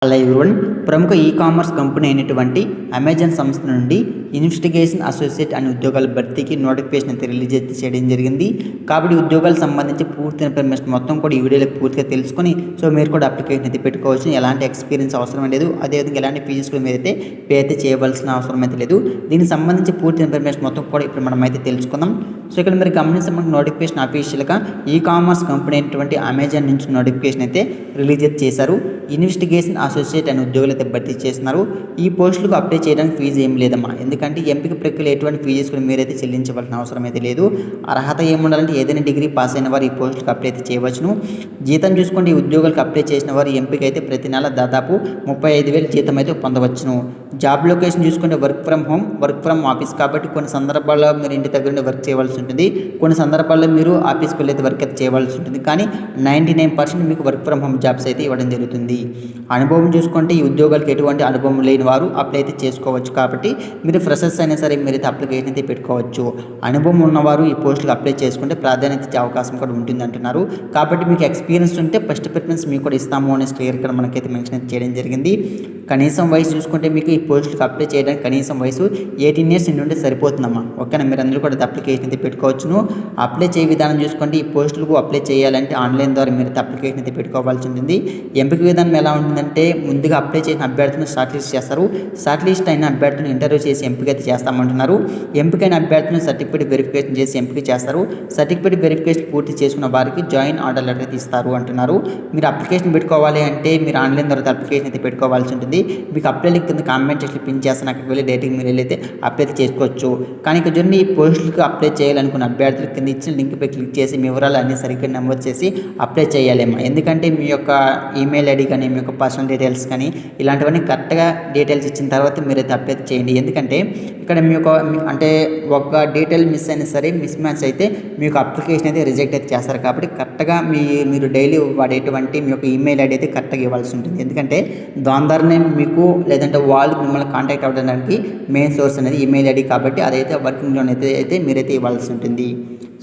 Hello everyone. ప్రముఖ e commerce company అయినటువంటి Amazon సంస్థ నుండి ఇన్వెస్టిగేషన్ అసోసియేట్ అనే ఉద్యోగాల భర్తీకి నోటిఫికేషన్ అయితే రిలీజ్ అయితే చేయడం జరిగింది. కాబట్టి ఉద్యోగాలకు సంబంధించి పూర్తి ఇన్ఫర్మేషన్ మొత్తం కూడా ఈ వీడియోలో పూర్తిగా తెలుసుకొని మీరు కూడా అప్లికేషన్ అయితే పెట్టుకోవచ్చు. ఎలాంటి ఎక్స్పీరియన్స్ అవసరం లేదు, అదేవిధంగా ఎలాంటి ఫీజెస్ కూడా మీరైతే పే అయితే చేయవలసిన అవసరం అయితే లేదు. దీనికి సంబంధించి పూర్తి ఇన్ఫర్మేషన్ మొత్తం కూడా ఇప్పుడు మనం అయితే తెలుసుకుందాం. ఇక్కడ మీరు గమనిస్తే మనకు నోటిఫికేషన్ అఫీషియల్గా ఈ-కామర్స్ కంపెనీ అయినటువంటి అమెజాన్ నుంచి నోటిఫికేషన్ అయితే రిలీజ్ అయితే చేశారు. ఇన్వెస్టిగేషన్ అసోసియేట్ అనే ఉద్యోగులు అయితే భర్తీ చేస్తున్నారు. ఈ పోస్టులకు అప్లై చేయడానికి ఫీజు ఏం లేదమ్మా, ఎందుకంటే ఎంపిక ప్రక్రియలో ఎటువంటి ఫీజెస్ కూడా మీరైతే చెల్లించవలసిన అవసరం అయితే లేదు. అర్హత ఏముండాలంటే ఏదైనా డిగ్రీ పాస్ అయిన వారు ఈ పోస్టులకు అప్లై అయితే చేయవచ్చును. జీతం చూసుకోండి, ఈ ఉద్యోగాలకు అప్లై చేసిన వారు ఎంపిక అయితే ప్రతి నెల దాదాపు 35,000 జీతం అయితే పొందవచ్చును. జాబ్ లొకేషన్ చూసుకుంటే work from home, work from office. కాబట్టి కొన్ని సందర్భాల్లో మీరు ఇంటి దగ్గర నుండి వర్క్ చేయవలసి ఉంటుంది, కొన్ని సందర్భాల్లో మీరు ఆఫీస్కి వెళ్ళి వర్క్ అయితే చేయవలసి ఉంటుంది. కానీ 99% మీకు వర్క్ ఫ్రమ్ హోమ్ జాబ్స్ అయితే ఇవ్వడం జరుగుతుంది. అనుభవం చూసుకుంటే ఈ ఉద్యోగాలకు ఎటువంటి అనుభవం లేని వారు అప్లై అయితే చేసుకోవచ్చు. కాబట్టి మీరు ఫ్రెషర్స్ అయినా సరే మీరైతే అప్లికేషన్ అయితే పెట్టుకోవచ్చు. అనుభవం ఉన్నవారు ఈ పోస్టులకు అప్లై చేసుకుంటే ప్రాధాన్యత ఇచ్చే అవకాశం కూడా ఉంటుంది అంటున్నారు. కాబట్టి మీకు ఎక్స్పీరియన్స్ ఉంటే ఫస్ట్ ప్రిఫరెన్స్ మీకు కూడా ఇస్తాము అనేసి క్లియర్గా మనకైతే మెన్షన్ చేయడం జరిగింది. కనీసం వయసు చూసుకుంటే మీకు ఈ పోస్టులకు అప్లై చేయడానికి కనీసం వయసు 18 years ఉంటే సరిపోతుందమ్మా. ఓకేనా, మీరు అందరూ కూడా అప్లికేషన్ అయితే పెట్టుకోవచ్చును. అప్లై చేయ విధానం చూసుకుంటే ఈ పోస్టులకు అప్లై చేయాలంటే ఆన్లైన్ ద్వారా మీరు అప్లికేషన్ అయితే పెట్టుకోవాల్సి ఉంటుంది. ఎంపిక విధానం ఎలా ఉంటుందంటే ముందుగా అప్లై చేసిన అభ్యర్థులను షార్ట్ లిస్ట్ చేస్తారు. షార్ట్ లిస్ట్ అయిన అభ్యర్థులను ఇంటర్వ్యూ చేసి ఎంపిక అయితే చేస్తామంటున్నారు. ఎంపికైన అభ్యర్థులను సర్టిఫికేట్ వెరిఫికేషన్ చేసి ఎంపిక చేస్తారు. సర్టిఫికేట్ వెరిఫికేషన్ పూర్తి చేసుకున్న వారికి జాయిన్ ఆర్డర్ లెటర్ అయితే ఇస్తారు అంటున్నారు. మీరు అప్లికేషన్ పెట్టుకోవాలి అంటే మీరు ఆన్లైన్ ద్వారా అప్లికేషన్ అయితే పెట్టుకోవాల్సి ఉంటుంది. మీకు అప్లై లింక్ కింద కామెంట్ సెక్షన్ పిన్ చేస్తాను, అక్కడికి వెళ్ళి డైరెక్ట్గా మీరు వెళ్ళైతే అప్లై చేసుకోవచ్చు. కానీ ఇక్కడ చూడండి, ఈ పోస్టులకు అప్లై చేయాలనుకున్న అభ్యర్థుల కింద ఇచ్చిన లింక్పై క్లిక్ చేసి మీ వివరాలు అన్ని సరిగ్గా నమోదు చేసి అప్లై చేయాలేమో. ఎందుకంటే మీ యొక్క ఈమెయిల్ ఐడి కానీ మీ యొక్క పర్సనల్ డీటెయిల్స్ కానీ ఇలాంటివన్నీ కరెక్ట్గా డీటెయిల్స్ ఇచ్చిన తర్వాత మీరైతే అప్లై చేయండి. ఎందుకంటే ఇక్కడ మీ యొక్క అంటే ఒక డీటెయిల్ మిస్ అయినా సరే మిస్ మ్యాచ్ అయితే మీకు అప్లికేషన్ అయితే రిజెక్ట్ అయితే చేస్తారు. కాబట్టి కరెక్ట్గా మీరు డైలీ వాడేటువంటి మీ యొక్క ఈమెయిల్ ఐడి అయితే కరెక్ట్గా ఇవ్వాల్సి ఉంటుంది. ఎందుకంటే దాని ద్వారానే మీకు లేదంటే వాళ్ళు మిమ్మల్ని కాంటాక్ట్ అవ్వడానికి మెయిన్ సోర్స్ అనేది ఈమెయిల్ ఐడి. కాబట్టి అదైతే వర్కింగ్లో అయితే మీరైతే ఇవ్వాల్సి ఉంటుంది.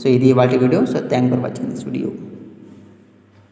సో ఇది వాటి video. So thank for watching this video.